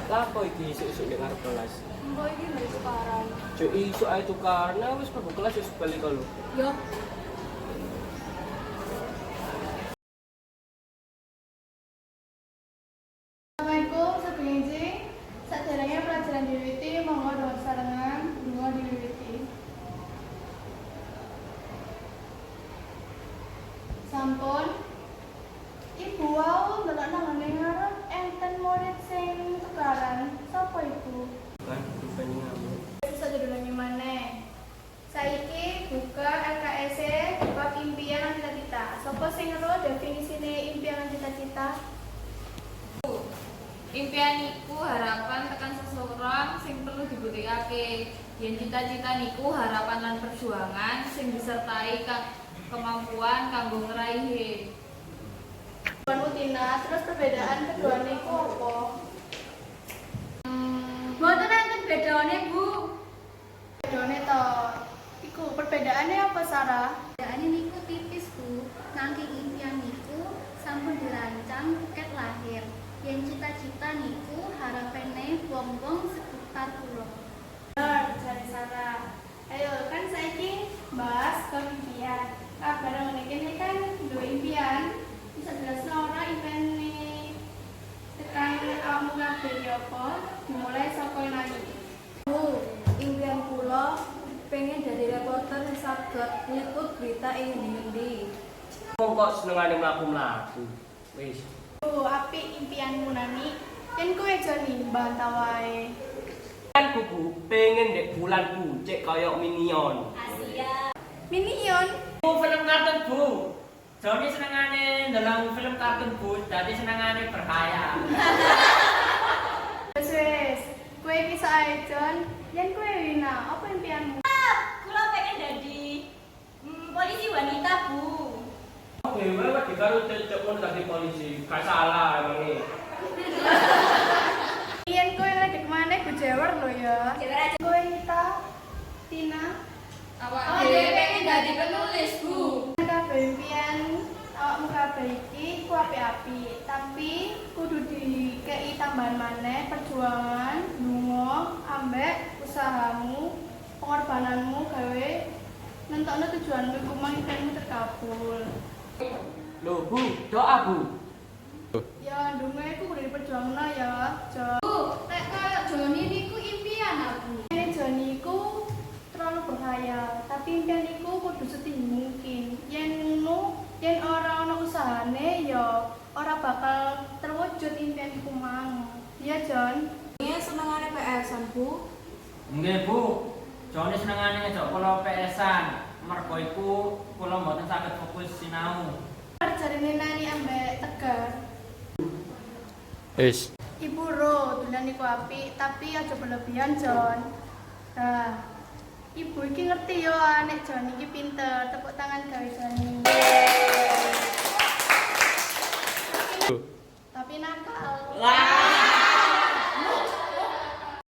Lapo iki isuk-isuk nek ngarep kelas. Mbok iki lho tukaran. Cuk isuk ae tukar. Nah wis mlebu kelas wis balik kalau. Yo. Assalamualaikum, sebenjing. Saderenge pelajaran diwiwiti, monggo dawuh sarengan, monggo diwiwiti. Sampun. Ibu wau ndelok nang ngene ngarep enten murid sing tukaran. Sapa ibu? Kan dibanding kamu. Bisa judulnya maneh. Saiki buka LKS bab impian lan cita-cita. Sapa sing ngeru definisine impian lan cita-cita? Impian iku harapan tekan seseorang sing perlu dibuktikake. Yen cita-cita niku harapan lan perjuangan sing disertai kemampuan kanggo ngraihe. Bukan Mutina, terus perbedaan kedua niku apa? Mboten enten bedane, Bu. Bedane to. Iku perbedaannya apa, Sarah? Perbedaannya niku tipis Bu, nangking impian niku sampun dirancang ket lahir. Yang cita-cita niku harapene wong-wong sekitar kula. Bener, dari Sarah. Ayo, kan saiki bahas ke impian. Bareng ngene kan dua impian. Bisa jelasno ora impian tekan awakmu kabeh iki apa? Dimulai saka nani. Bu, impian kula pengen jadi reporter sing saged ngliput berita ing endi-endi. Wong kok senengane mlaku-mlaku. Wis. Apik impianmu nani. Yen kowe aja nimbang ta wae. Kan kuku pengen dek bulanku cek koyok Minion. Minion. Bu, film kartun Bu. Joni senengane ndelok film kartun Bu, dadi senengane berkhayal. Wes, kowe iki sae Jon. Yen kowe Wina, apa impianmu? Kula pengen jadi polisi wanita, Bu. Dewe wedi karo cecek kon dadi polisi. Gak salah emang iki. Yen kowe lagi kemana Bu Jewer lho ya. Jewer aja. Kowe Nita, Tina, Awak dhewe pengen jadi penulis, Bu. kabeh impian awakmu kabeh iki ku apik-apik, tapi kudu dikei tambahan maneh perjuangan, lunga, ambek usahamu, pengorbananmu gawe nentokno tujuanmu iku mang impianmu terkabul. Loh Bu, doa Bu. Ya ndonga iku kudu diperjuangno ya, Jo. Bu, nek kaya Joni niku impian aku. Joni iku terlalu berkhayal, tapi impian iku kudu setinggi mungkin. Yen ora ana usahane ya ora bakal terwujud impian iku mang. Iya, Jon. Iya senengane PS-an, Bu. Nggih Bu, Joni senengane ngejak kula PS-an. Mergo iku kula mboten saged fokus sinau. Jarine nani ambek Tegar. Wis. Ibu ro, dolan iku apik, tapi aja berlebihan, Jon. Nah, ibu iki ngerti yo nek Jon iki pinter, tepuk tangan gawe Joni.